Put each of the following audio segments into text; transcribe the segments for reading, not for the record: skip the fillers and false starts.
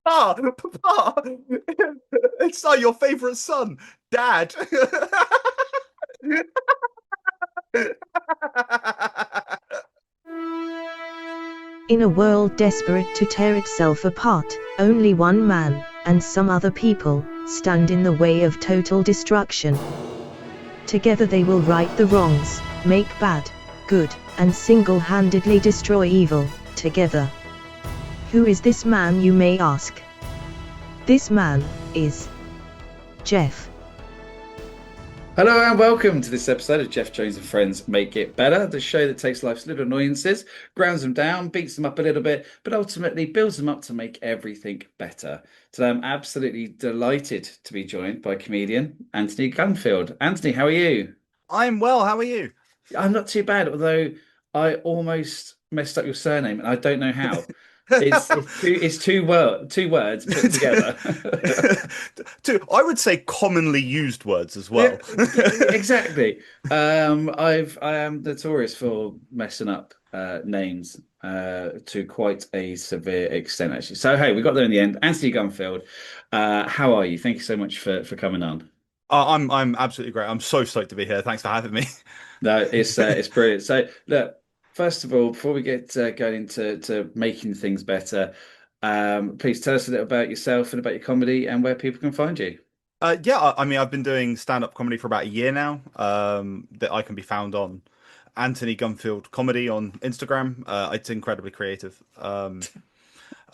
Papa, Papa, it's not your favorite son, Dad. In a world desperate to tear itself apart, only one man, and some other people, stand in the way of total destruction. Together they will right the wrongs, make bad, good, and single-handedly destroy evil, together. Who is this man, you may ask? This man is Geoff. Hello and welcome to this episode of Geoff Jones and Friends Make It Better, the show that takes life's little annoyances, grounds them down, beats them up a little bit, but ultimately builds them up to make everything better. Today I'm absolutely delighted to be joined by comedian Anthony Gunfield. Anthony, how are you? I'm well. How are you? I'm not too bad, although I almost messed up your surname and I don't know how. It's two words put together. I would say commonly used words as Yeah, well. exactly. I am notorious for messing up names to quite a severe extent, actually. So hey, we got there in the end. Anthony Gunfield, how are you? Thank you so much for coming on. I'm absolutely great. I'm so stoked to be here. Thanks for having me. No, it's brilliant. So look, first of all, before we get going into making things better, please tell us a little about yourself and about your comedy and where people can find you. Yeah, I mean, I've been doing stand-up comedy for about a year now. That I can be found on Anthony Gunfield Comedy on Instagram. It's incredibly creative.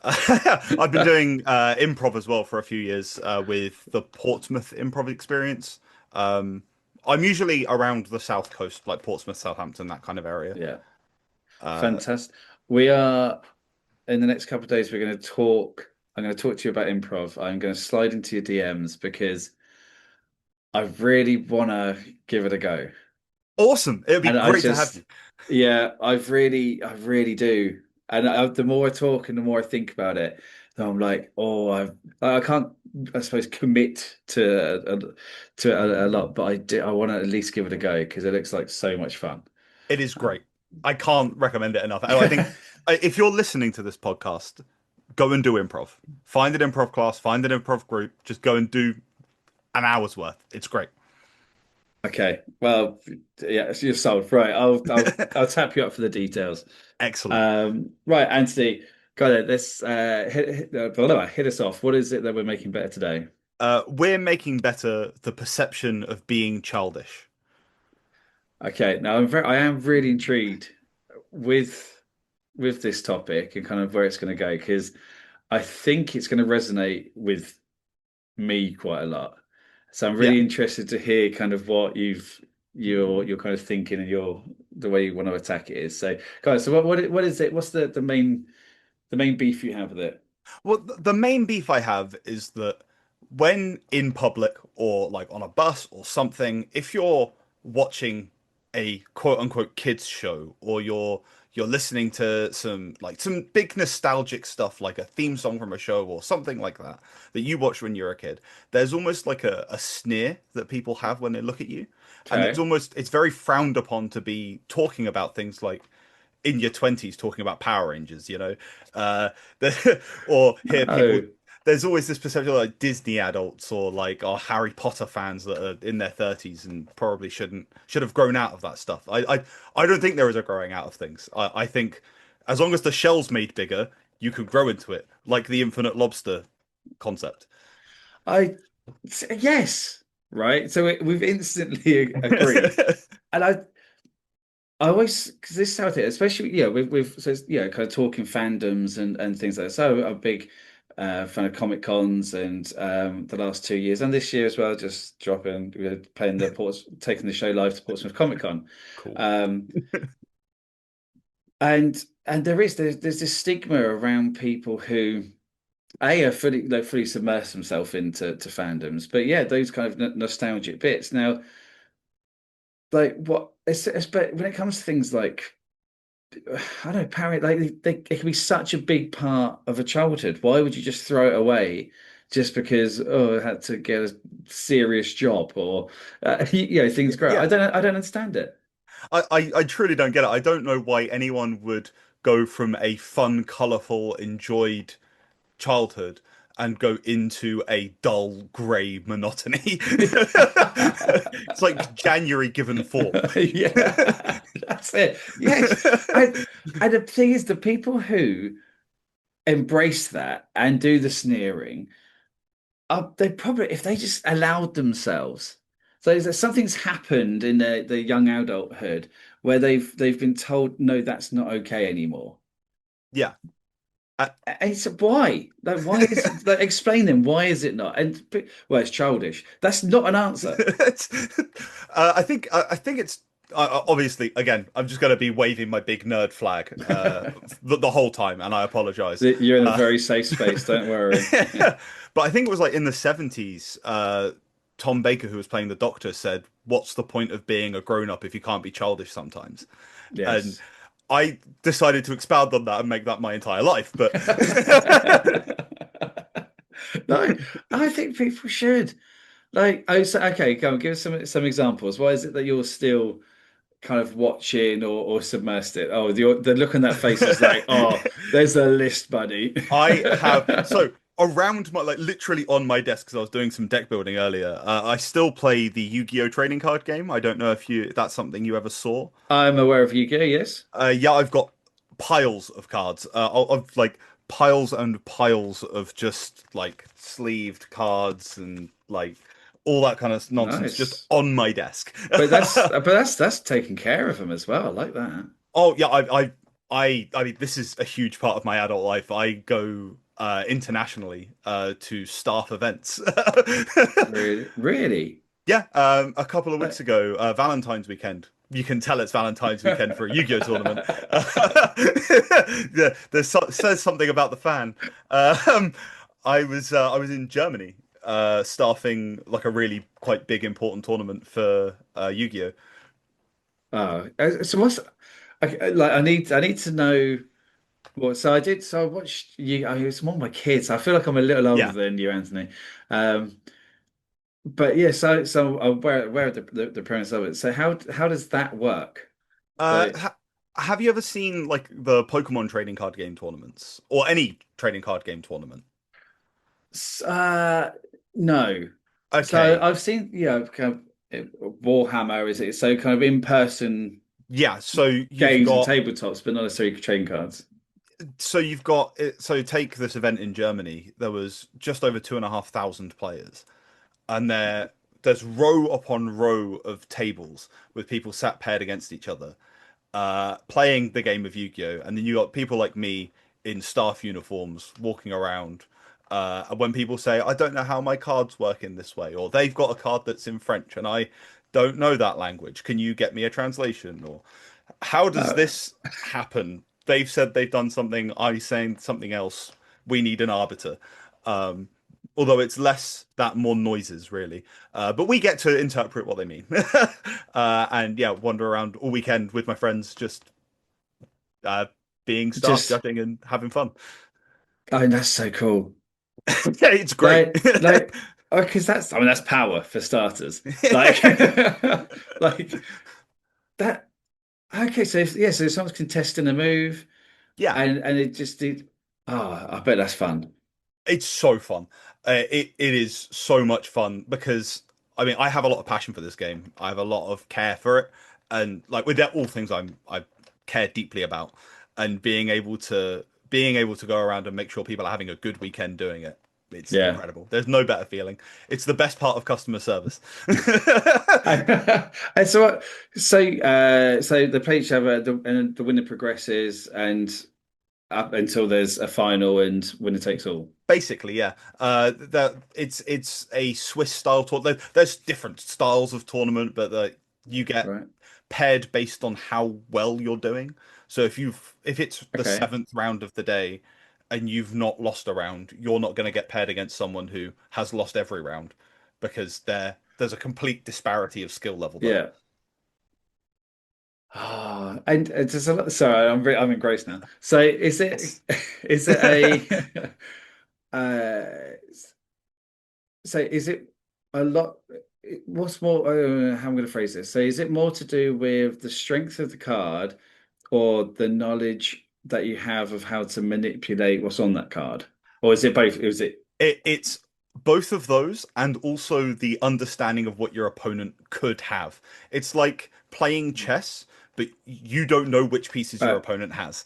I've been doing improv as well for a few years with the Portsmouth Improv Experience. Um, I'm usually around the South Coast, like Portsmouth, Southampton, that kind of area. Yeah, Uh, fantastic. We are in the next couple of days. We're going to talk. I'm going to talk to you about improv. I'm going to slide into your DMs because I really want to give it a go. awesome. It would be And I great to have just, you. yeah, I really do. And the more I talk and the more I think about it, I'm like, oh, I can't, I suppose, commit to a lot, but I do. I want to at least give it a go because it looks like so much fun. It is great. I can't recommend it enough. I think if you're listening to this podcast, go and do improv. Find an improv class, find an improv group, just go and do an hour's worth. It's great. Okay, well, yeah, so you're sold. Right, I'll tap you up for the details. Excellent. Right, Anthony, got it. Let's hit us off. What is it that we're making better today? We're making better the perception of being childish. Okay, now I am really intrigued with this topic and kind of where it's going to go because I think it's going to resonate with me quite a lot. So I'm Yeah. really interested to hear kind of what you're kind of thinking and your the way you want to attack it is. So, guys, so what is it? What's the main beef you have with it? Well, the main beef I have is that when in public or like on a bus or something, if you're watching a quote unquote kids show or you're listening to some big nostalgic stuff like a theme song from a show or something like that that you watched when you were a kid, there's almost like a sneer that people have when they look at you. And Okay. it's very frowned upon to be talking about things like in your 20s talking about Power Rangers, uh, or hear people. Oh, There's always this perception of like Disney adults or like our Harry Potter fans that are in their 30s and probably should have grown out of that stuff. I don't think there is a growing out of things. I think as long as the shell's made bigger, you could grow into it, like the infinite lobster concept. I yes, right. So we've instantly agreed, and I always because this is how it is, especially yeah with so yeah kind of talking fandoms and things like that. So I'm a big fan of Comic Cons and the last 2 years and this year as well. Just dropping we're playing the Ports taking the show live to Portsmouth Comic Con, Cool. um, and there's this stigma around people who are fully they fully submerse themselves into fandoms, but yeah those kind of nostalgic bits now. Like what it's but when it comes to things like I don't know, parent like it can be such a big part of a childhood. Why would you just throw it away just because I had to get a serious job or things grow? Yeah. I don't understand it. I truly don't get it. I don't know why anyone would go from a fun, colorful, enjoyed childhood and go into a dull grey monotony. It's like January given form. Yeah, that's it. Yes, and the thing is, the people who embrace that and do the sneering, they probably, if they just allowed themselves. So is there something's happened in the young adulthood where they've been told, no, that's not okay anymore. Yeah. Uh, And it's why? Like, why is it, like, explain them, why is it not? And well, it's childish. That's not an answer. I think it's obviously, again, I'm just going to be waving my big nerd flag the whole time, and I apologize. You're in a Uh, very safe space, don't worry. but I think it was like in the 70s, Tom Baker, who was playing the Doctor, said, "What's the point of being a grown up if you can't be childish sometimes?" And Yes. I decided to expound on that and make that my entire life. But No, I think people should. Like, oh, so, okay, go on, give us some examples. Why is it that you're still kind of watching or submersed it? Oh, the look on that face is like, oh, there's a list, buddy. I have so around my like literally on my desk because I was doing some deck building earlier. I still play the Yu-Gi-Oh trading card game. I don't know if that's something you ever saw. I'm aware of Yu-Gi-Oh, yes. Yeah, I've got piles of cards. Of like piles and piles of just like sleeved cards and like all that kind of nonsense just Nice. on my desk. But that's taking care of them as well. I like that. Oh yeah, I mean this is a huge part of my adult life. I go internationally to staff events. Really, really. Yeah, a couple of weeks Like, ago, Valentine's weekend. You can tell it's Valentine's weekend for a Yu-Gi-Oh tournament. Yeah, says something about the fan. Um, I was in Germany, staffing like a really quite big important tournament for Yu-Gi-Oh. oh, so what's okay, like? I need to know. Well, so I did. So I watched you. I was more my kids. I feel like I'm a little older Yeah. than you, Anthony. Um, but yeah. So I'm aware of the premise of it. So how does that work? Uh, So ha have you ever seen like the Pokemon trading card game tournaments or any trading card game tournament? uh, no. So Okay. I've seen kind of Warhammer. Is it so kind of in person Yeah, so you've games and got tabletops, but not necessarily trading cards? so take this event in Germany. There was just over 2,500 players, and there's row upon row of tables with people sat paired against each other, playing the game of Yu-Gi-Oh! And then you got people like me in staff uniforms walking around. And when people say, "I don't know how my cards work in this way," or they've got a card that's in French and I don't know that language, can you get me a translation? Or how does Uh, this happen? They've said they've done something, I'm saying something else. We need an arbiter. Um, Although it's less that, more noises, really. But we get to interpret what they mean. And yeah, wander around all weekend with my friends, just uh, being staff just judging and having fun. I mean, that's so cool. Yeah, it's great. Like, because that's, I mean, that's power for starters. Like, like that. Okay, so yeah, so someone's contesting a move, Yeah, and it just did. Oh, I bet that's fun. it's so fun. It is so much fun because I mean I have a lot of passion for this game. I have a lot of care for it, and like with that, all things I care deeply about, and being able to go around and make sure people are having a good weekend doing it. It's Yeah. incredible. There's no better feeling. It's the best part of customer service. And so they play each other, and the winner progresses, and up until there's a final, and winner takes all. Basically, yeah. That it's a Swiss style tournament. There's different styles of tournament, but you get Right. paired based on how well you're doing. So if it's the Okay. seventh round of the day and you've not lost a round, you're not going to get paired against someone who has lost every round because there's a complete disparity of skill level there. Yeah. Ah, and there's a lot. Sorry, I'm engrossed now. So is it Yes. is it a uh so is it a lot? What's more? I don't know how I'm going to phrase this. So is it more to do with the strength of the card or the knowledge that you have of how to manipulate what's on that card, or is it both? Is it? It's both of those and also the understanding of what your opponent could have. It's like playing chess, but you don't know which pieces your Right. opponent has.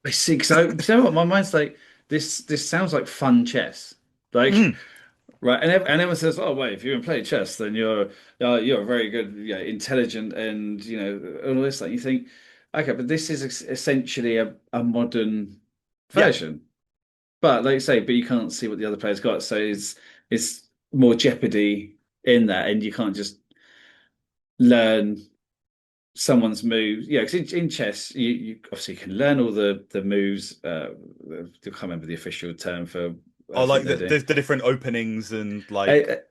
I see. Because I, you know what, my mind's like, this sounds like fun chess. Like, Mm, right, and and everyone says, "Oh, wait, if you can play chess, then you're very good, yeah, intelligent, and all this." Like you think, okay, but this is essentially a modern yeah. version. But like you say, but you can't see what the other player's got, so it's more jeopardy in that, and you can't just learn someone's moves. Yeah, because in chess, you obviously can learn all the moves. I can't remember the official term for Or everything like they do. the different openings and like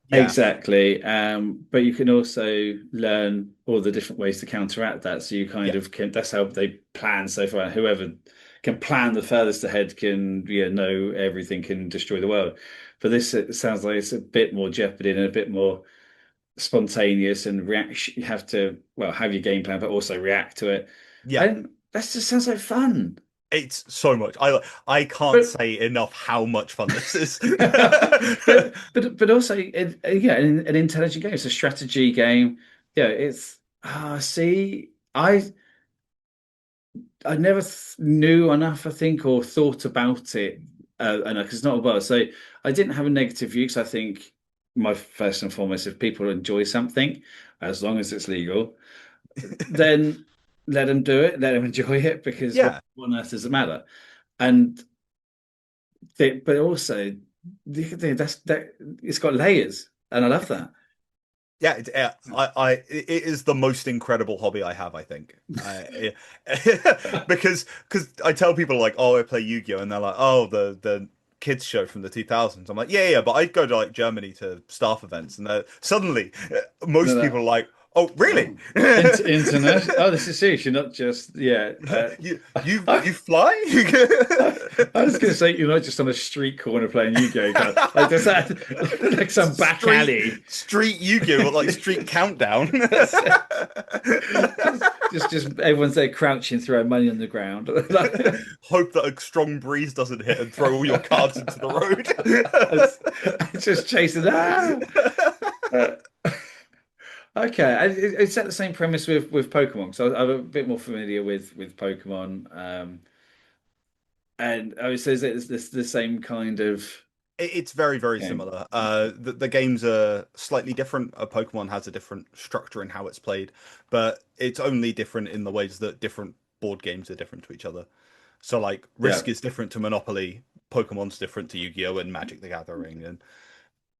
yeah, Exactly. But you can also learn all the different ways to counteract that. So you kind yeah, of can, that's how they plan so far. Whoever can plan the furthest ahead can, know everything, can destroy the world. But this, it sounds like it's a bit more jeopardy and a bit more spontaneous and reaction. You have to, well, have your game plan, but also react to it. yeah. And that just sounds like fun. It's so much. I can't But say enough how much fun this is. but also yeah, an intelligent game. It's a strategy game. Yeah, it's see, I never knew enough, I think, or thought about it, and because it's not well. So I didn't have a negative view because I think my first and foremost, if people enjoy something, as long as it's legal, then let them do it, let them enjoy it, because what Yeah. on earth does it matter? And but also that's that it's got layers, and I love that. Yeah, it is the most incredible hobby I have, I think. Because I tell people like, oh, I play Yu-Gi-Oh, and they're like, oh, the kids show from the 2000s. I'm like, yeah, yeah, but I go to like Germany to staff events, and suddenly No, most no. people are like, oh, really? Oh, internet. Oh, this is serious. You're not just yeah. You fly? I was going to say you're not just on a street corner playing Yu-Gi-Oh card. Like there's that like some back Street alley. Street Yu-Gi-Oh, like Street Countdown. Just everyone's there crouching, throwing money on the ground. Hope that a strong breeze doesn't hit and throw all your cards into the It's, road. it's just chasing. Uh, okay, is that the same premise with Pokemon? So I'm a bit more familiar with Pokemon. And I would say it's this the same kind of It's very, very game. similar. The games are slightly different. Pokemon has a different structure in how it's played, but it's only different in the ways that different board games are different to each other. So, like, Yeah. Risk is different to Monopoly, Pokemon's different to Yu-Gi-Oh! And Magic the Gathering, and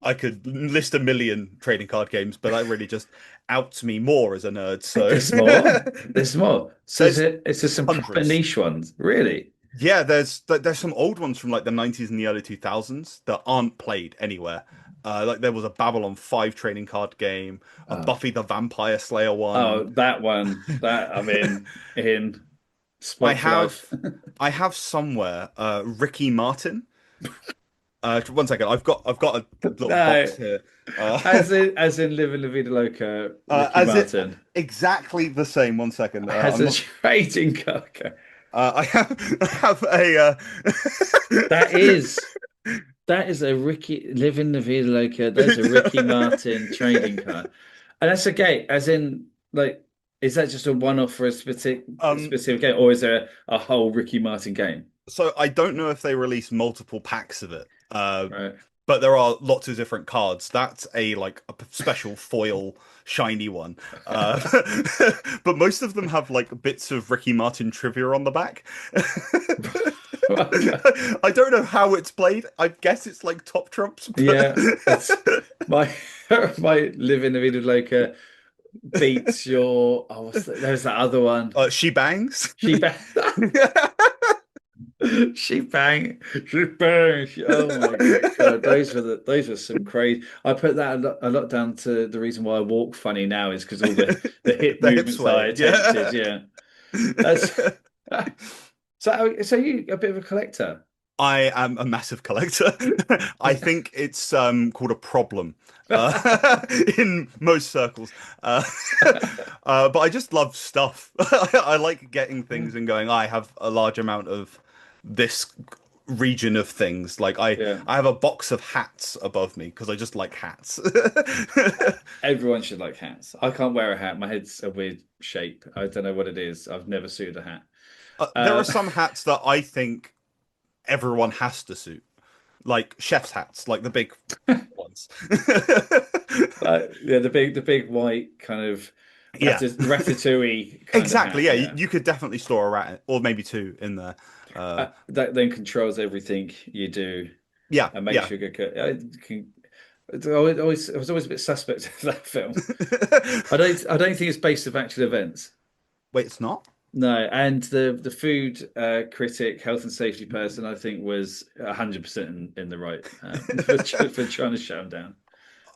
I could list a million trading card games, but that really just outs me more as a nerd. Wait, So there's more. There's more. So there's is there some proper hundreds. niche ones? Really? Yeah, there's some old ones from like the 90s and the early 2000s that aren't played anywhere. Like there was a Babylon 5 trading card game, a Oh, Buffy the Vampire Slayer oh, one. that one. That I'm in I spot for life. have I have somewhere Ricky Martin. One second, I've got a little No, box here. Uh, as in Living La Vida Loca, Ricky as it Martin exactly the same. One second, has I'm a not. trading card. I have a. That is that is a Ricky Living La Vida Loca. That's a Ricky Martin trading card, and that's a game. As in, like, is that just a one-off for a um, specific game, or is there a whole Ricky Martin game? so I don't know if they release multiple packs of it. Right. But there are lots of different cards. That's a like a special foil shiny one. Uh, but most of them have like bits of Ricky Martin trivia on the back. Okay. I don't know how it's played. I guess it's like top trumps, but Yeah, it's my my Living La Vida Loca beats your. Oh, there's that other one. she bangs. She bang. She bang. She bang. Oh my God. Those were some crazy. I put that a lot down to the reason why I walk funny now is because all the hip The hip movements that I swaying. attempted. Yeah. Yeah. That's so you a bit of a collector. I am a massive collector. I think it's called a problem in most circles. Uh, but I just love stuff. I like getting things and going, I have a large amount of this region of things. Like Yeah. I have a box of hats above me because I just like hats. Everyone should like hats. I can't wear a hat. My head's a weird shape. I don't know what it is. I've never suited a hat. There are Uh, some hats that I think everyone has to suit, like chef's hats, like the big ones. yeah, the big white kind of Yeah, ratatouille kind of exactly. hat. Yeah, Yeah. you could definitely store a rat or maybe two in there. Uh, That then controls everything you do yeah, and makes yeah. you a good cook. I was always a bit suspect of that film. I don't think it's based on actual events. Wait, it's not? No, and the food critic, health and safety person, I think was 100% in the right for trying to shut him down.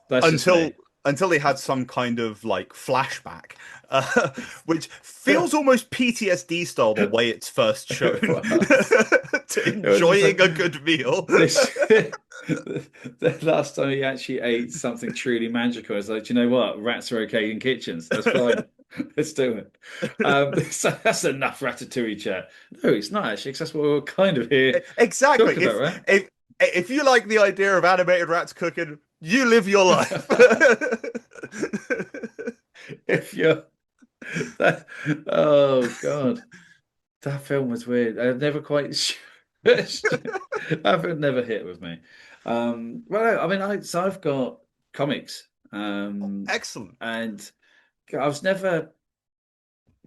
That's just until me. until they had some kind of like flashback, which feels almost PTSD style the way it's first shown It was. to It was just like enjoying a good meal. this. The last time he actually ate something truly magical, I was like, "Do you know what? Rats are okay in kitchens. That's fine. Let's do it." So that's enough ratatouille chat. No, it's not actually, 'cause that's what we're kind of here Exactly. talking about, right? If you like the idea of animated rats cooking, you live your life. If you're that, oh God, that film was weird. I've never quite I've never hit with me. Well, I mean, so I've got comics, Excellent. and I was never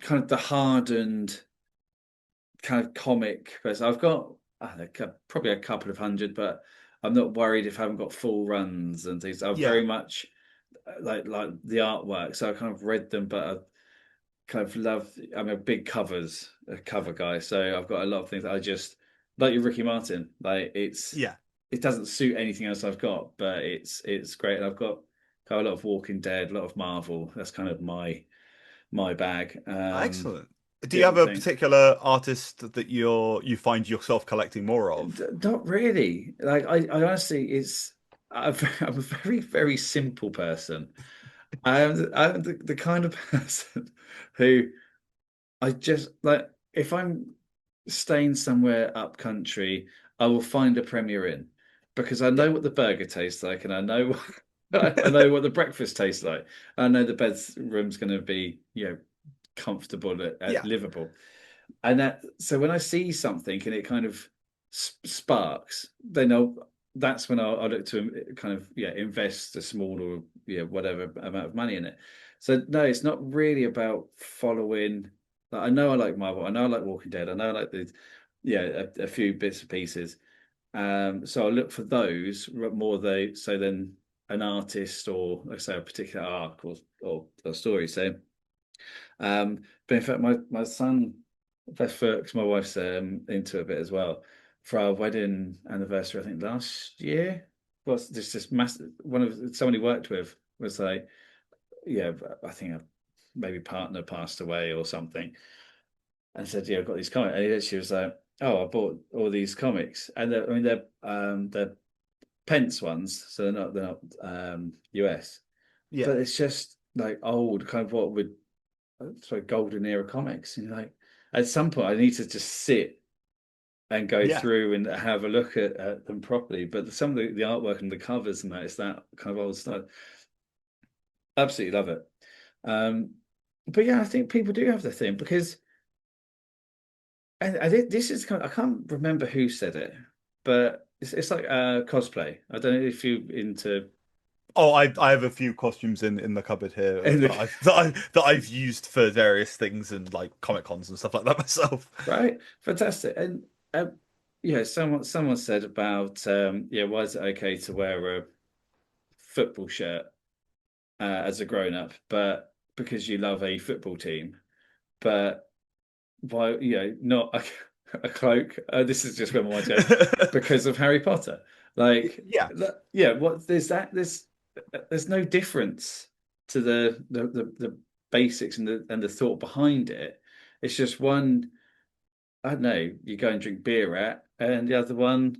kind of the hardened kind of comic person. I've got I don't know, probably a couple of hundred, but I'm not worried if I haven't got full runs and things. I'm Yeah. very much like the artwork, so I kind of read them, but I kind of love. I'm a cover guy, so I've got a lot of things that I just like your Ricky Martin. Like Yeah. it doesn't suit anything else I've got, but it's great. And I've got a lot of Walking Dead, a lot of Marvel. That's kind of my bag. Excellent. Do you have Different a things. particular artist that you find yourself collecting more of? Not really. Like I honestly, I'm a very, very simple person. I'm the kind of person who I just like if I'm staying somewhere up country, I will find a Premier Inn because I Yeah. know what the burger tastes like and I know I know what the breakfast tastes like. I know the bedroom's going to be, comfortable at Yeah. livable. And so when I see something and it kind of sparks, then that's when I'll look to kind of invest a small or whatever amount of money in it. So no, it's not really about following. Like, I know I like Marvel, I know I like Walking Dead, I know I like the a few bits and pieces. So I look for those more so than an artist or like say a particular arc or story. So but in fact, my son, that's for because my wife's into a bit as well. For our wedding anniversary, I think last year was this massive one of someone he worked with was like, yeah, I think a maybe partner passed away or something, and said, yeah, I've got these comics. And she was like, oh, I bought all these comics, and I mean they're pence ones, so they're not US, Yeah. but it's just like old kind of what would sorry, golden era comics. And you're like, at some point, I need to just sit and go Yeah. through and have a look at them properly. But some of the artwork and the covers and that is that kind of old style. Absolutely love it. Um, but yeah, I think people do have the thing because, and this is kind of, I can't remember who said it, but it's like cosplay. I don't know if you into Oh, I have a few costumes in the cupboard here in that the I've used for various things and like Comic Cons and stuff like that myself. right, fantastic. And someone said about why is it okay to wear a football shirt as a grown up, but because you love a football team, but why not a cloak? This is just where my mind's going because of Harry Potter. Like, Yeah. yeah, what there's no difference to the basics and the thought behind it. It's just one. I don't know. You go and drink beer at, and the other one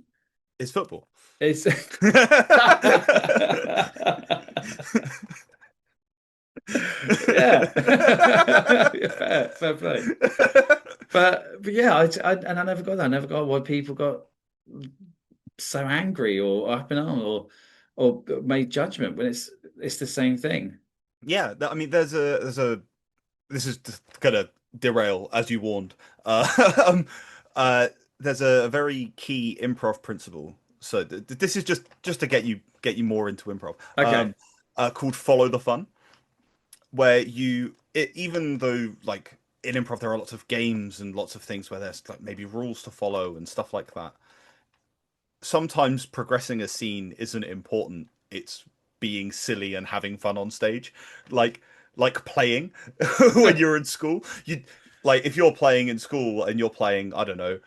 It's football. is. Yeah, fair play. But yeah, and I never got that. I never got why people got so angry or up in arms or made judgment when it's the same thing. Yeah, I mean, there's a this is just gonna derail as you warned. Um, uh, there's a very key improv principle. So this is just to get you more into improv. Okay. Called follow the fun, where even though like in improv there are lots of games and lots of things where there's like maybe rules to follow and stuff like that. Sometimes progressing a scene isn't important. It's being silly and having fun on stage, like like playing when you're in school. You like if you're playing in school and you're playing, I don't know,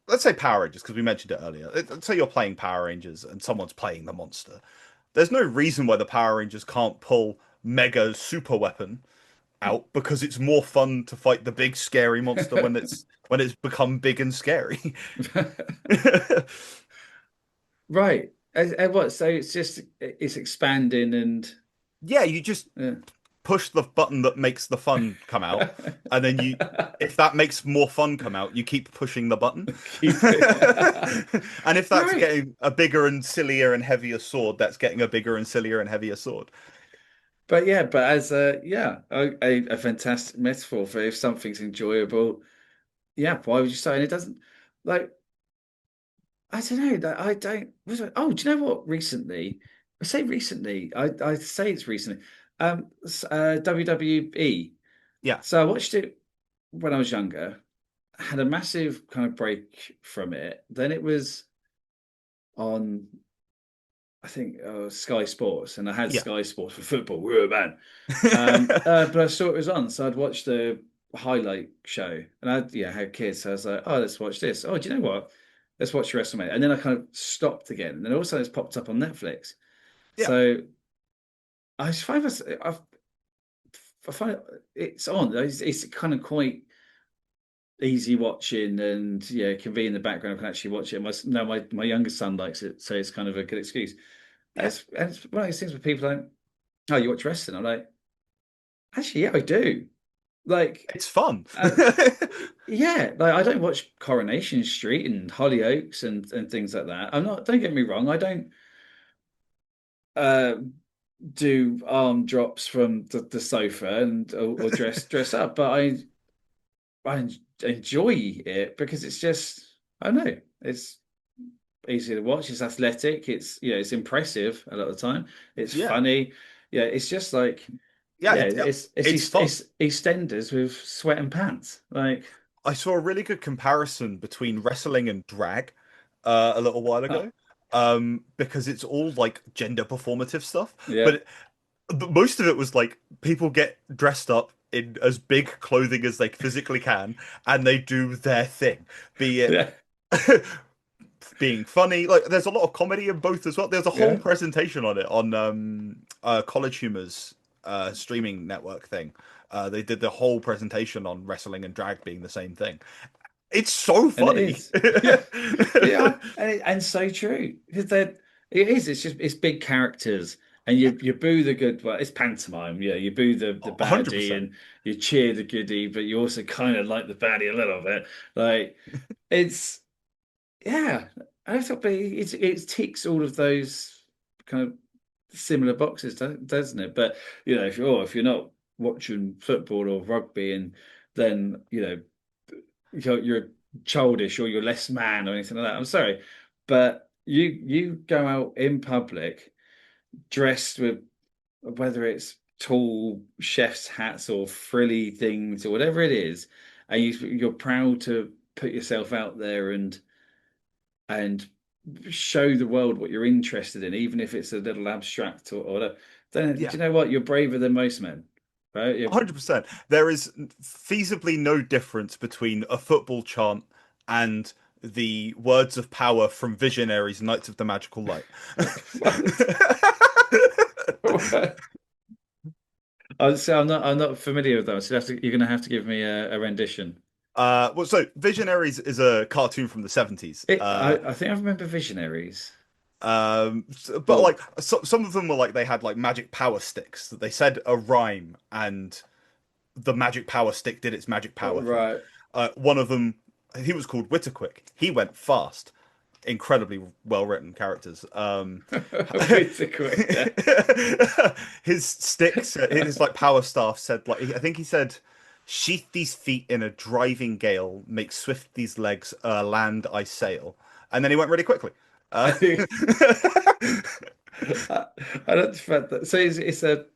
let's say Power Rangers because we mentioned it earlier. Let's say you're playing Power Rangers and someone's playing the monster. There's no reason why the Power Rangers can't pull Mega Super Weapon out because it's more fun to fight the big scary monster when it's become big and scary. Right. And what? So it's just it's expanding and Yeah, you just yeah. push the button that makes the fun come out, and then if that makes more fun come out, you keep pushing the button. Keep it. And if that's Right. getting a bigger and sillier and heavier sword, that's getting a bigger and sillier and heavier sword. But yeah, but as a yeah, a fantastic metaphor for if something's enjoyable, yeah, why would you say? And it doesn't like I don't know that I don't. Oh, do you know what? Recently, I say recently. I say it's recently. WWE. Yeah, So I watched it when I was younger. Had a massive kind of break from it. Then it was on, I think, Sky Sports, and I had yeah. Sky Sports for football. We were man. But I saw it was on, so I'd watch the highlight show, and I yeah had kids, so I was like, oh, let's watch this. Oh, do you know what? Let's watch WrestleMania, and then I kind of stopped again, and then all of a sudden it's popped up on Netflix. Yeah, So I find I find it's on. It's kind of quite easy watching, and yeah, it can be in the background. I can actually watch it. My youngest son likes it, so it's kind of a good excuse. yeah. And it's one of those things where people like, oh, you watch wrestling? I'm like, actually, yeah, I do. Like, It's fun. uh, yeah, like I don't watch Coronation Street and Hollyoaks and things like that. I'm not. Don't get me wrong. I don't uh do arm drops from the sofa and or dress up, but I enjoy it because it's just I don't know. It's easy to watch. It's athletic. It's it's impressive a lot of the time. It's Yeah, funny. Yeah, it's just like yeah. yeah, it's It's fun. it's EastEnders with sweat and pants. Like I saw a really good comparison between wrestling and drag a little while oh ago. Because it's all like gender performative stuff, yeah. but most of it was like people get dressed up in as big clothing as they physically can, and they do their thing, be it Yeah. being funny. Like there's a lot of comedy in both as well. There's a whole Yeah. presentation on it on College Humor's streaming network thing. They did the whole presentation on wrestling and drag being the same thing. It's so And it funny. is. Yeah. Yeah. And so true. Because it is, it's just it's big characters. And you boo the good well, it's pantomime, yeah. You boo the 100%. baddie and you cheer the goodie, but you also kind of like the baddie a little bit. Like it's yeah. I thought but it ticks all of those kind of similar boxes, doesn't it? But if you're not watching football or rugby and then you're childish or you're less man or anything like that. I'm sorry, but you go out in public dressed with whether it's tall chef's hats or frilly things or whatever it is, and you're proud to put yourself out there and show the world what you're interested in, even if it's a little abstract or whatever. Then do Yeah. you know what? You're braver than most men, right? 100%. There is feasibly no difference between a football chant and the words of power from Visionaries Knights of the Magical Light. I'll say I'm not familiar with those. You're going to have to give me a rendition. Well, so Visionaries is a cartoon from the 70s. I think I remember Visionaries. But Or like some of them were like they had like magic power sticks that they said a rhyme and the magic power stick did its magic power thing. right. One of them, he was called Witterquick. He went fast. incredibly well written characters. Whitaker, yeah. His sticks, his like power staff said like I think he said, "Sheath these feet in a driving gale, make swift these legs, land I sail," and then he went really quickly. Uh, I, I don't find that. So it's a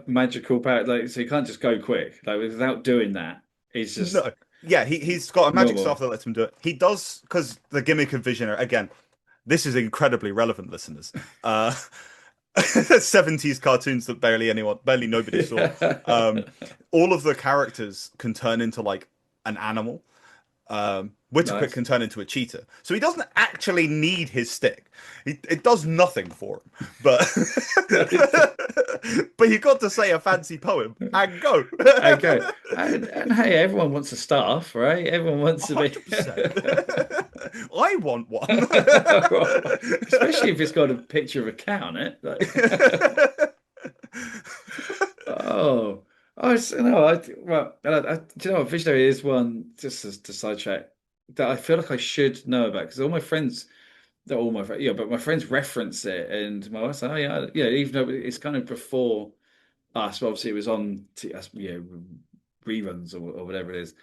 magical power. Like, so you can't just go quick. Like, without doing that, it's just no, yeah, he's got a magic staff normal. that lets him do it. He does because the gimmick of Visionary again. This is incredibly relevant, listeners. Uh, 70s cartoons that barely nobody saw. Yeah. Um, all of the characters can turn into like an animal. Whittaquick Nice. can turn into a cheetah, so he doesn't actually need his stick. It does nothing for him, but but you got to say a fancy poem and go. I go. And hey, everyone wants a staff, right? Everyone wants to be. 100%. I want one. Especially if it's got a picture of a cat on it. Like, oh, no, well, do you know what? Visionary is one, just as to sidetrack, that I feel like I should know about because all my friends, they're all my friends, yeah, but my friends reference it, and my wife's like, oh yeah, even though it's kind of before us, but obviously it was on, reruns or whatever it is.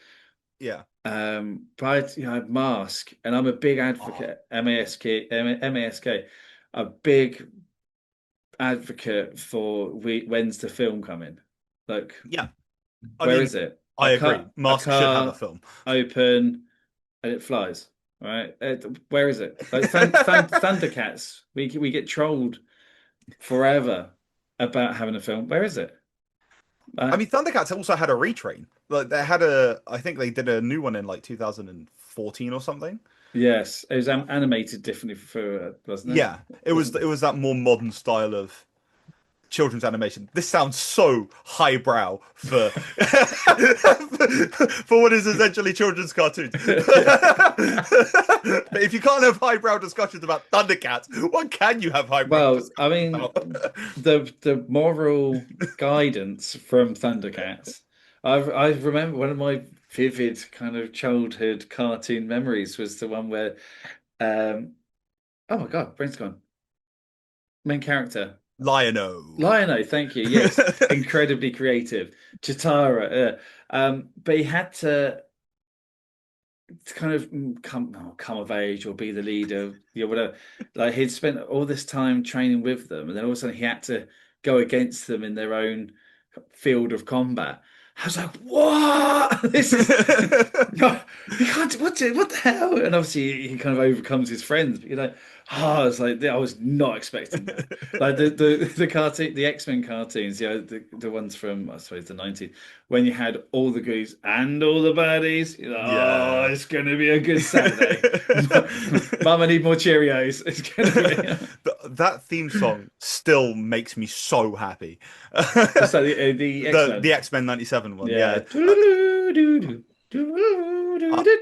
Yeah. But I had Mask, and I'm a big Oh, advocate, MASK, a big advocate for when's the film coming? Like, yeah. I where mean, is it? I agree. A Mask should have a car film. open and it flies. Right? Where is it? Like Thundercats, we get trolled forever about having a film. Where is it? I Uh, mean, Thundercats also had a retrain. Like they had a, I think they did a new one in like 2014 or something. yes, it was animated differently for wasn't it? Yeah, it was Wasn't that more modern style of children's animation. This sounds so highbrow for for what is essentially children's cartoons. But if you can't have highbrow discussions about Thundercats, what can you have highbrow Well, I discussions mean, about? the moral guidance from Thundercats. I remember one of my vivid kind of childhood cartoon memories was the one where, oh my God, brain's gone. Main character, Lion-O. Lion-O. Thank you. Yes, incredibly creative. Chitara. But he had to kind of come of age or be the leader, whatever. Like he'd spent all this time training with them, and then all of a sudden he had to go against them in their own field of combat. I was like, "What? This is no, you can't. What the hell?" And obviously he kind of overcomes his friends, but oh, it's like I was not expecting that. Like the cartoon, the X-Men cartoons, the ones from I suppose the 90s, when you had all the goons and all the baddies. Oh, Yeah. it's gonna be a good Saturday. Mum, I need more Cheerios. It's gonna be. That theme song still makes me so happy. What's that? The The X-Men. X-Men 97 one, Yeah. yeah. I,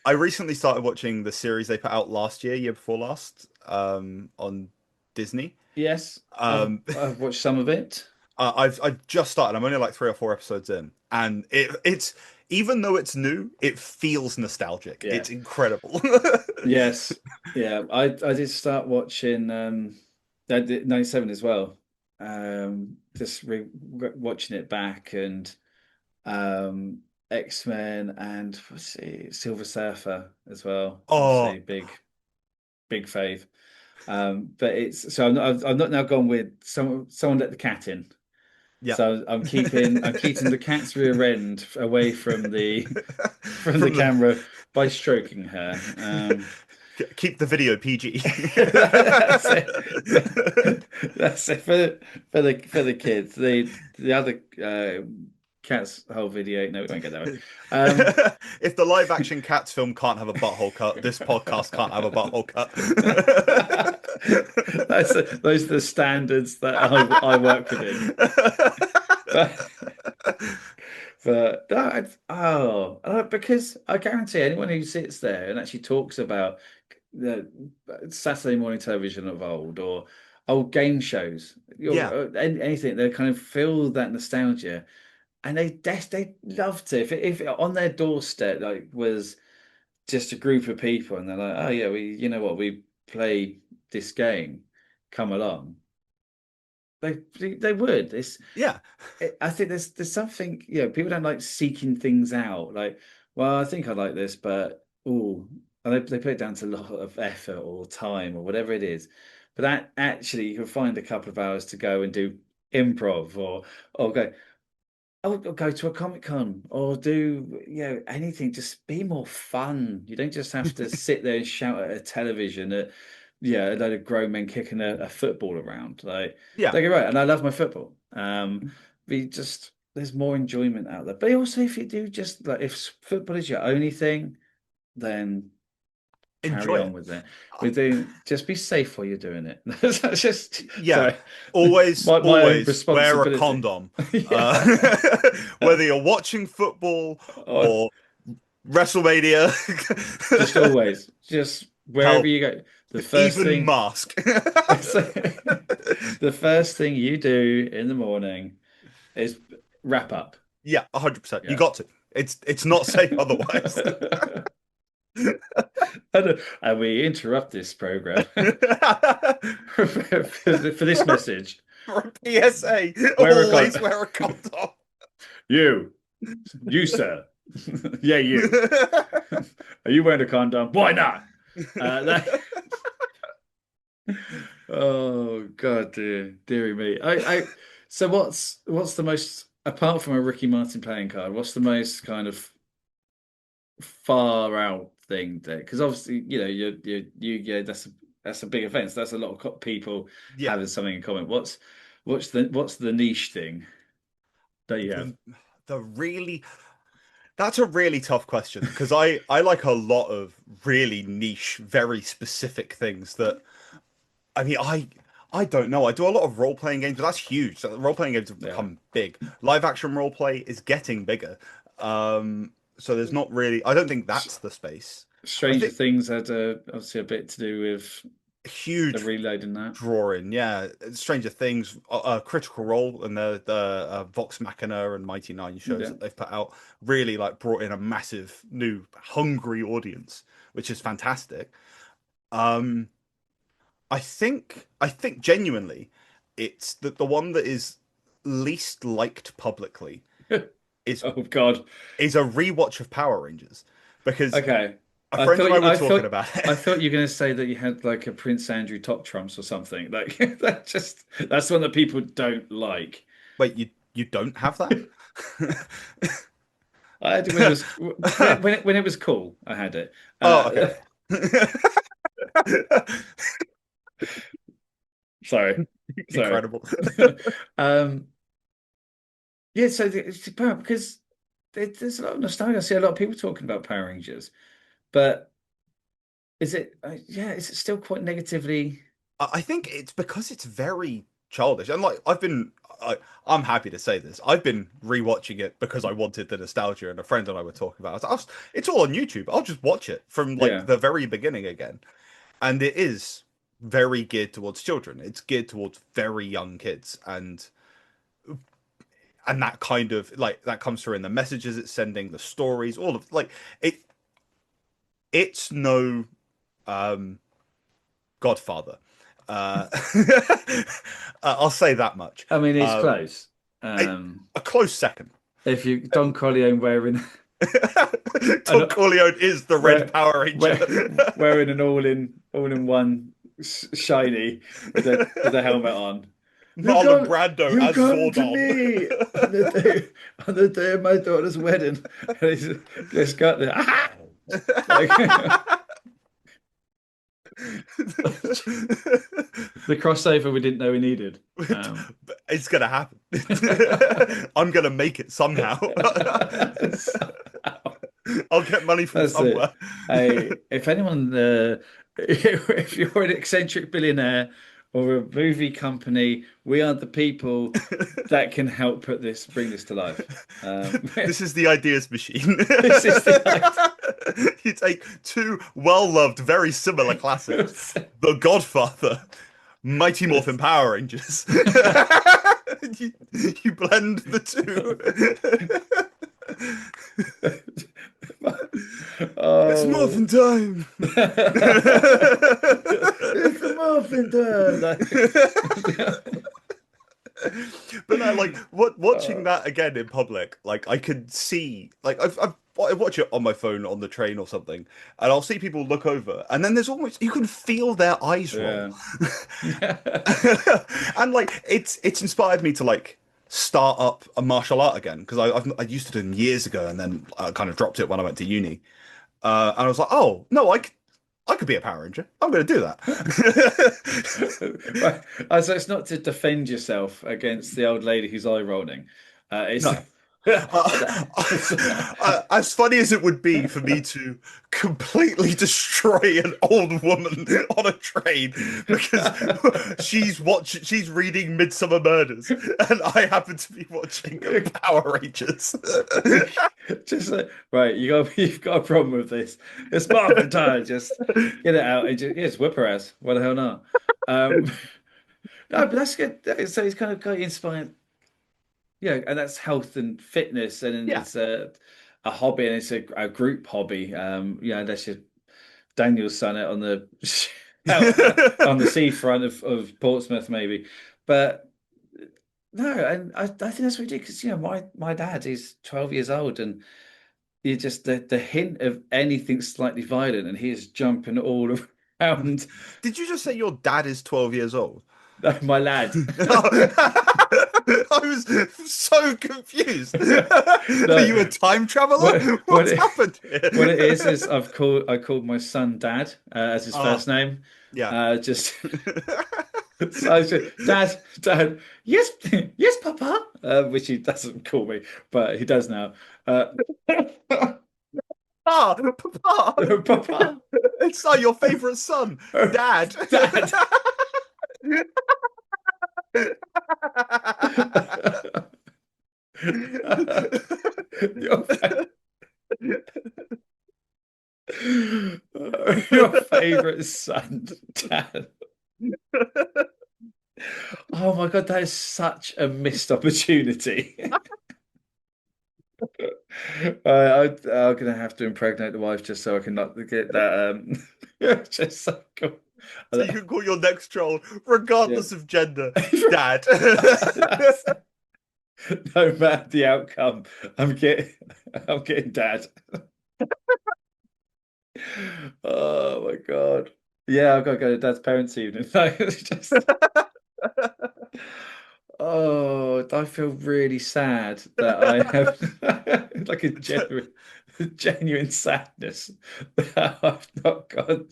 I recently started watching the series they put out last year before last, on Disney. Yes, Um, I've watched some of it. I've just started. I'm only like 3 or 4 episodes in, and it's even though it's new, it feels nostalgic. Yeah. It's incredible. Yes. Yeah. I did start watching I did 97 as well. Just watching it back and um X-Men and what's it, Silver Surfer as well. Oh, Obviously big fave. But it's so I've not now gone with someone let the cat in. yeah. So I'm keeping the cat's rear end away from the from the From the camera by stroking her. keep the video PG. That's it. That's it for the kids. The other cat's whole video. No, we won't get that way. If the live action Cats film can't have a butthole cut, this podcast can't have a butthole cut. Those are the standards that I work within. But because I guarantee anyone who sits there and actually talks about the Saturday morning television of old or old game shows, Yeah. anything, they kind of feel that nostalgia, and they love to if on their doorstep like was just a group of people, and they're like, "Oh yeah, you know what, we play this game. Come along." They would. Yeah. I think there's something, people don't like seeking things out. Like, well, I think I like this, but oh, and they put it down to a lot of effort or time or whatever it is. But that actually, you can find a couple of hours to go and do improv or go. Or go to a Comic Con or do, anything. Just be more fun. You don't just have to sit there and shout at a television at, a load of grown men kicking a football around. Like, Yeah. don't get right. And I love my football. There's more enjoyment out there. But also, if you do just like, if football is your only thing, then carry Enjoy on it. with it. Just be safe while you're doing it. That's just, Yeah. sorry, my own Always wear a responsibility. condom. Yeah. Uh, whether you're watching football Oh, or WrestleMania, just always, just wherever hell, you go, the first even thing, mask. the first thing you do in the morning is wrap up. Yeah, 100%. You Yeah. got to. It's not safe otherwise. And we interrupt this program for this message. For a PSA, Wear a always condom. wear a condom. You, sir. Yeah, you. Are you wearing a condom? Why not? That... Oh God, dearie me. So what's the most, apart from a Ricky Martin playing card? What's the most kind of far out thing there? Because obviously, yeah, that's a big offense. That's a lot of people Yeah, having something in common. What's the niche thing that you have? the the really that's a really tough question because I like a lot of really niche, very specific things that I mean I don't know. I do a lot of role playing games, but that's huge. So role playing games have Yeah. become big. Live action role play is getting bigger. So there's not really. I don't think that's the space. I Stranger think Things had obviously a bit to do with the huge reloading that. drawing. Yeah, Stranger Things, Critical Role, and the Vox Machina and Mighty Nine shows Yeah. that they've put out really like brought in a massive new hungry audience, which is fantastic. Um, I think genuinely, it's that the one that is least liked publicly is Oh God. is a rewatch of Power Rangers because Okay. a I friend and thought I you, were talking about I it. thought you were going to say that you had like a Prince Andrew top trumps or something. Like that's one that people don't like. Wait, you don't have that? I had it when it was when it was cool. I had it. Oh, okay. Sorry, sorry. Incredible. Um, yeah. So it's because there's a lot of nostalgia. I see a lot of people talking about Power Rangers, but is it? Yeah, is it still quite negatively? I think it's because it's very childish. And like I'm happy to say this. I've been rewatching it because I wanted the nostalgia, and a friend and I were talking about it. It's all on YouTube. I'll just watch it from like Yeah. the very beginning again. And it is very geared towards children. It's geared towards very young kids, and that kind of like that comes through in the messages it's sending, the stories, all of like it. It's no um Godfather. Uh, I'll say that much. I mean, it's Um, close. a, Um, a close second. if you Don Corleone wearing Don an Corleone is the Red wear, Power Ranger. wearing an all in one shiny with a helmet on. Marlon Brando You as come to Zordon. me on the day of my daughter's wedding. And he's got the like the crossover we didn't know we needed. It's gonna happen. I'm gonna make it somehow. I'll get money from That's it. somewhere. Hey, if anyone, if you're an eccentric billionaire or a movie company, we are the people that can help bring this to life. This is the ideas machine. This is the idea. You take two well-loved, very similar classics, The Godfather, Mighty Morphin Power Rangers. you, you blend the two. It's Oh, muffin time. it's the muffin time. But no, like what watching Uh, that again in public, like I could see, like I watch it on my phone on the train or something, and I'll see people look over, and then there's almost you can feel their eyes roll, yeah. and like it's inspired me to like start up a martial art again because I used to do them years ago, and then I kind of dropped it when I went to uni, and I was like, oh no, I could be a Power Ranger. I'm going to do that. Right. So it's not to defend yourself against the old lady who's eye rolling. It's No. it's As funny as it would be for me to completely destroy an old woman on a train because she's reading Midsummer Murders and I happen to be watching Power Rangers. just like, right. You've got a problem with this. It's Marvin time. Just get it out and just whip her ass. What the hell not? Um, no, but that's good. So he's kind of got you inspired. Yeah, and that's health and fitness, and Yeah. it's a hobby, and it's a group hobby. Yeah, that's your Daniel's son out on the out on the seafront of Portsmouth, maybe. But no, and I think that's what we do because my dad is 12 years old, and you just the hint of anything slightly violent, and he is jumping all around. Did you just say your dad is 12 years old? My lad. I was so confused. Are No, you a time traveler? what what What's happened what it here? is I called my son Dad as his Ah, first name. yeah. Just so I said, Dad, yes, yes, Papa, which he doesn't call me, but he does now. Ah, Papa. Papa, It's not your favorite son, Dad. Dad. Your, fa- your favorite son, Dad. Oh my God, that is such a missed opportunity. I'm gonna have to impregnate the wife just so I can not get that. Just so cool. So you can call your next troll, Yeah. regardless of gender, Dad. No matter the outcome, I'm getting, I'm getting dad. Oh my God. Yeah, I've got to go to dad's parents' evening. No, it's just, oh, I feel really sad that I have like a genuine sadness that I've not got.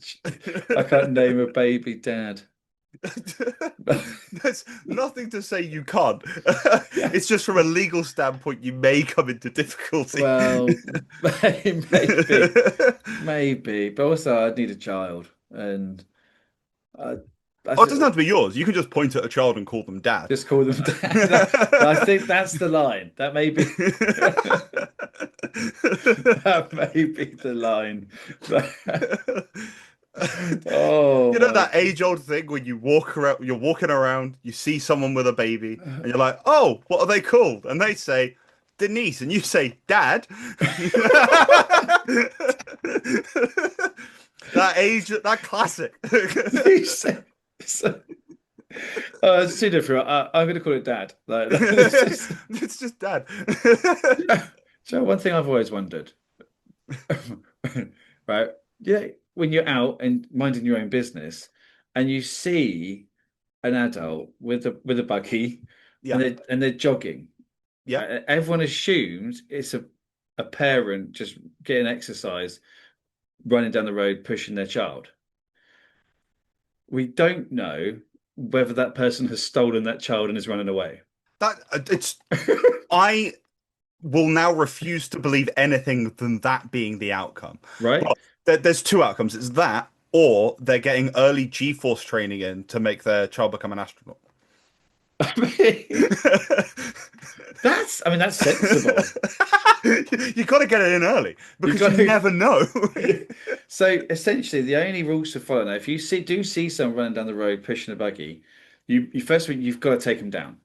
I can't name a baby dad. There's nothing to say you can't. Yeah. It's just from a legal standpoint, you may come into difficulty. Well, maybe, maybe, but also I'd need a child, and I, I Oh, it doesn't th- have to be yours. You can just point at a child and call them dad. just call them dad. I think that's the line. That may be, that may be the line. Oh You know my that age-old thing when you walk around, you're walking around, you see someone with a baby, and you're like, "Oh, what are they called?" And they say Denise, and you say Dad. That age, that classic. You say- so- it's too different. I'm going to call it dad. Like, It's just Dad. so one thing I've always wondered, right? Yeah, when you're out and minding your own business, and you see an adult with a buggy, Yeah, and they're jogging, yeah. everyone assumes it's a parent just getting exercise, running down the road, pushing their child. We don't know whether that person has stolen that child and is running away. That it's. I will now refuse to believe anything than that being the outcome. Right? Well, there's two outcomes. It's that, or they're getting early G-force training in to make their child become an astronaut. I mean, that's sensible. You got to get it in early You because got you to. never know. So essentially, the only rules to follow now, if you see someone running down the road pushing a buggy, you first of all you've got to take them down.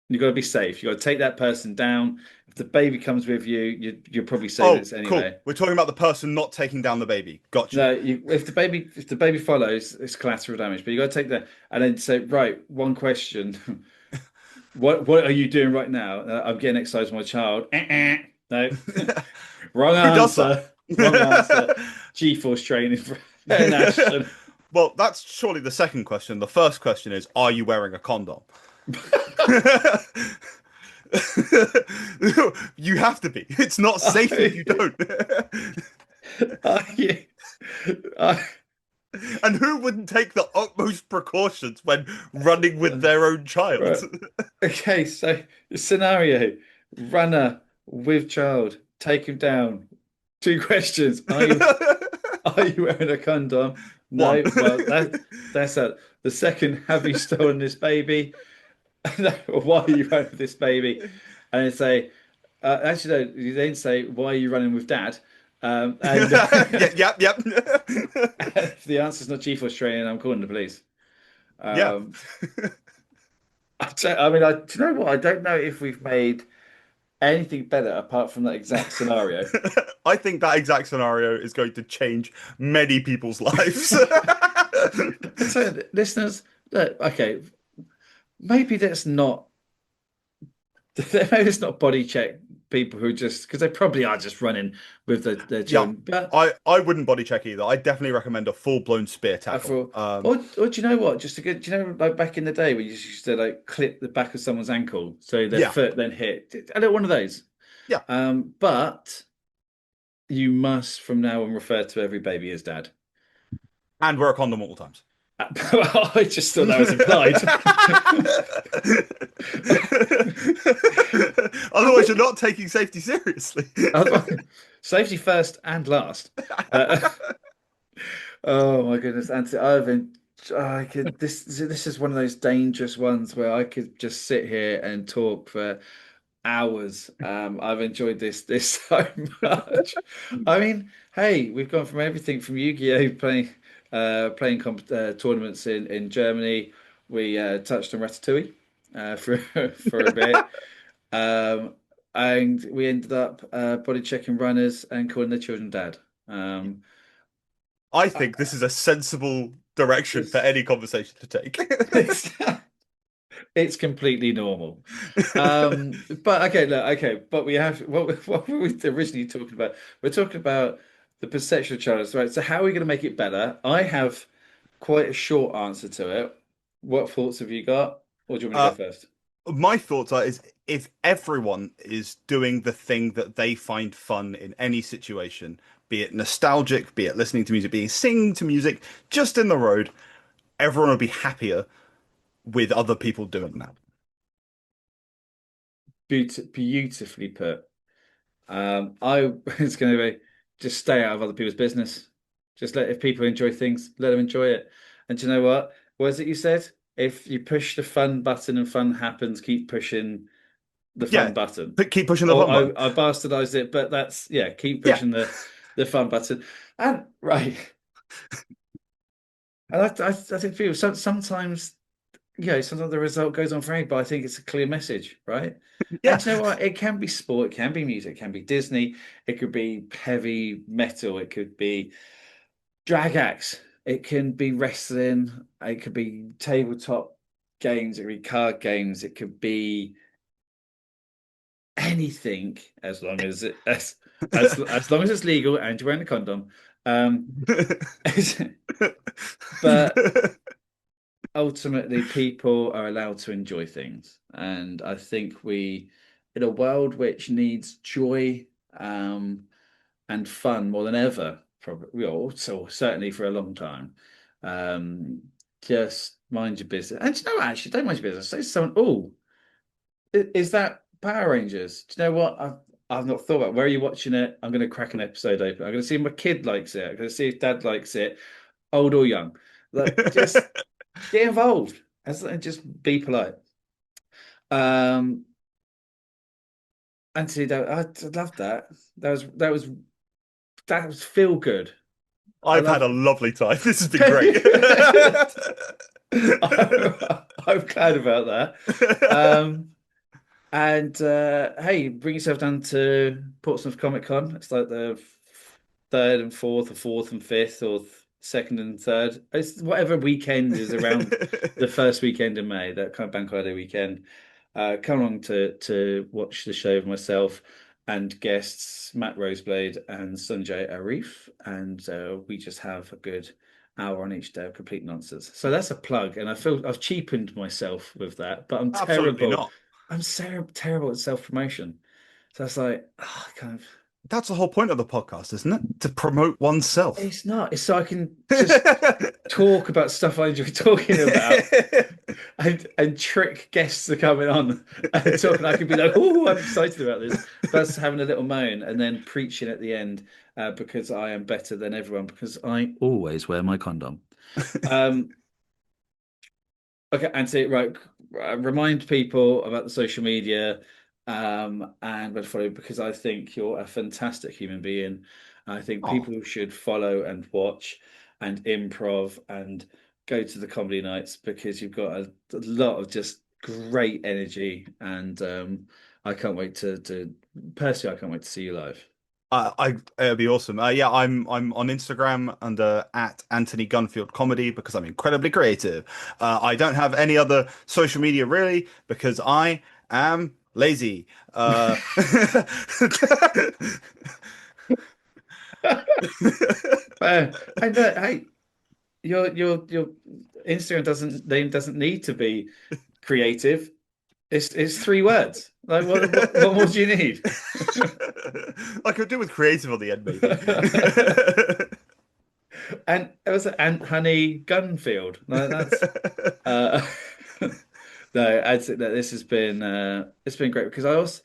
You've got to be safe. You've got to take that person down. If the baby comes with you, you're probably saving Oh, it cool. anyway. We're talking about the person not taking down the baby. Gotcha. No, if the baby follows, it's collateral damage. But you got to take that and then say, right, one question. What are you doing right now? I'm getting exercise with my child. No, wrong Who does that? answer. Wrong answer. G-force training for in action. Well, that's surely the second question. The first question is, are you wearing a condom? You have to be. It's not safe if you I, don't. I, I, And who wouldn't take the utmost precautions when running with their own child? right. Okay, so scenario: runner with child, take him down. Two questions: are you wearing a condom? One. No. Well, that's that. The second: have you stolen this baby? No, why are you running with this baby? And then say, actually, no, you then say, why are you running with dad? And Yeah, yep, yep. if the answer's not Chief Australian, I'm calling the police. Yeah. Um, I mean, do you know what? I don't know if we've made anything better apart from that exact scenario. I think that exact scenario is going to change many people's lives. So, listeners, look, okay, maybe that's not maybe it's not body check people who just because they probably are just running with their Yeah, children. But I wouldn't body check either. I definitely recommend a full-blown spear I tackle. thought, or do you know what? Just to get, do you know, like back in the day when you used to like clip the back of someone's ankle so their Yeah, foot then hit. I don't one of those. yeah, But you must from now on refer to every baby as dad. and wear a condom at all times. I just thought that was implied. Otherwise, you're not taking safety seriously. Safety first and last. Uh, oh my goodness, Anthony, I've been. I could this is one of those dangerous ones where I could just sit here and talk for hours. I've enjoyed this so much. I mean, hey, we've gone from everything from Yu-Gi-Oh playing tournaments in Germany. We touched on Ratatouille for for a bit, um, and we ended up body checking runners and calling their children dad. Um, I I- think this is a sensible direction for it's, any conversation to take. it's it's completely normal. But okay, look, okay, but we have what were we originally talking about? We're talking about the perceptual challenge, right? So how are we going to make it better? I have quite a short answer to it. What thoughts have you got? Or do you want me to Uh, go first? my thoughts are is if everyone is doing the thing that they find fun in any situation, be it nostalgic, be it listening to music, be it singing to music, just in the road, everyone will be happier with other people doing that. Beautifully put. I was going to be just stay out of other people's business. Just let if people enjoy things, let them enjoy it. And do you know what? What is it you said? If you push the fun button and fun happens, keep pushing the Yeah, fun button. but keep pushing the Oh, fun button. I bastardized it, but that's yeah, keep Yeah, pushing the fun button. And right, and I think people sometimes sometimes the result goes on for aid, but I think it's a clear message, right? yeah. And you know what? It can be sport, it can be music, it can be Disney, it could be heavy metal, it could be drag acts, it can be wrestling, it could be tabletop games, it could be card games, it could be anything as long as as long as it's legal and you're wearing a condom. Um, but ultimately people are allowed to enjoy things, and I think we in a world which needs joy and fun more than ever, probably so certainly for a long time, um just mind your business. And you know, actually don't mind your business, say to someone, oh, is that Power Rangers? Do you know what, I've not thought about, where are you watching it? I'm going to crack an episode open, I'm going to see if my kid likes it, I'm going to see if dad likes it, old or young. Like, just get involved and just be polite. Um, Anthony, I love that. That was feel good. I I've had love. a lovely time. This has been great. I'm glad about that. Um, And hey, bring yourself down to Portsmouth Comic Con. It's like the third and fourth, or fourth and fifth, or second and third. It's whatever weekend is around the first weekend in May, that kind of bank holiday weekend. Come along to watch the show with myself and guests Matt Roseblade and Sanjay Arif, and we just have a good hour on each day of complete nonsense. So that's a plug, and I feel I've cheapened myself with that, but I'm Absolutely terrible. not. I'm terrible at self-promotion. So it's like, kind of, That's the whole point of the podcast, isn't it? To promote oneself. it's not. It's so I can just talk about stuff I enjoy talking about and trick guests to coming on and talking. I could be like, oh, I'm excited about this. First having a little moan and then preaching at the end because I am better than everyone because I always wear my condom. Um, Okay, and to right, remind people about the social media and where to follow because I think you're a fantastic human being. I think Oh, people should follow and watch and improv and go to the comedy nights because you've got a lot of just great energy and I can't wait to personally I can't wait to see you live. it'd be awesome. Yeah, I'm on Instagram under at Anthony Gunfield Comedy because I'm incredibly creative. I don't have any other social media really because I am lazy. And hey, your Instagram doesn't need to be creative. It's three words. Like what more do you need? I could do with creative on the end, maybe. And it was Ant Honey Gunfield. No, that's uh no, I'd say that this has been it's been great because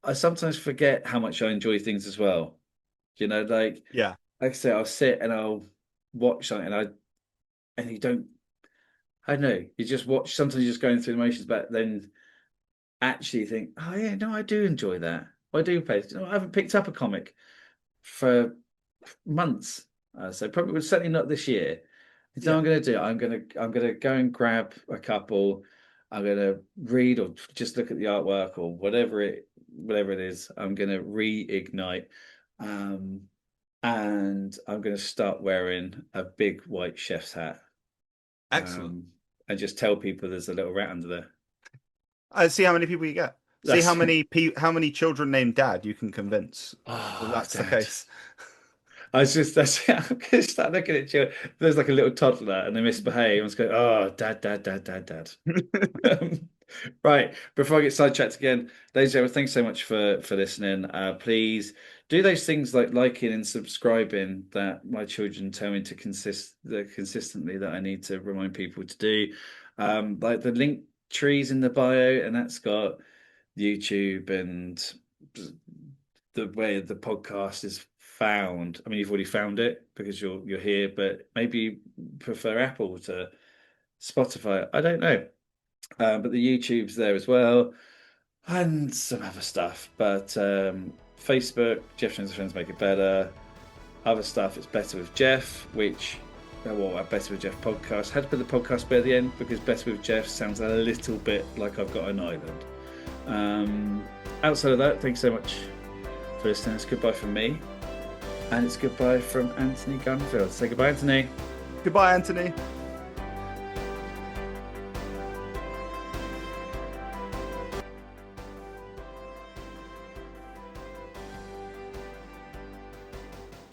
I sometimes forget how much I enjoy things as well. You know, Yeah, like I say, I'll sit and I'll watch something and you don't I don't know, you just watch sometimes you're just going through the motions, but then actually think, oh yeah, no, I do enjoy that. I do play. You know, I haven't picked up a comic for months, so probably certainly not this year. You know what yeah, I'm going to do? I'm gonna go and grab a couple. I'm going to read or just look at the artwork or whatever it is. I'm going to reignite, um, and I'm going to start wearing a big white chef's hat, excellent. um, and just tell people there's a little rat under there. See how many people you get. See That's how many children named Dad you can convince. If oh, that's the Dad. case. I was just that's I'm gonna start looking at you. There's like a little toddler and they misbehave. I'm just going, oh, dad, dad, dad, dad, dad. Right. Before I get sidetracked again, ladies and gentlemen, thanks so much for listening. Please do those things like liking and subscribing that my children tell me to consistently that I need to remind people to do. Like the link trees in the bio, and that's got YouTube and the way the podcast is found. I mean, you've already found it because you're here, but maybe you prefer Apple to Spotify. I don't know, but the YouTube's there as well, and some other stuff. But Facebook, Geoff Jones and Friends make it better. Other stuff, it's better with Geoff, which. Well, our Better with Geoff podcast. Had to put the podcast bit at the end because Better with Geoff sounds a little bit like I've got an island. Outside of that, thanks so much for listening. It's goodbye from me, and it's goodbye from Anthony Gunfield. Say goodbye, Anthony. Goodbye, Anthony.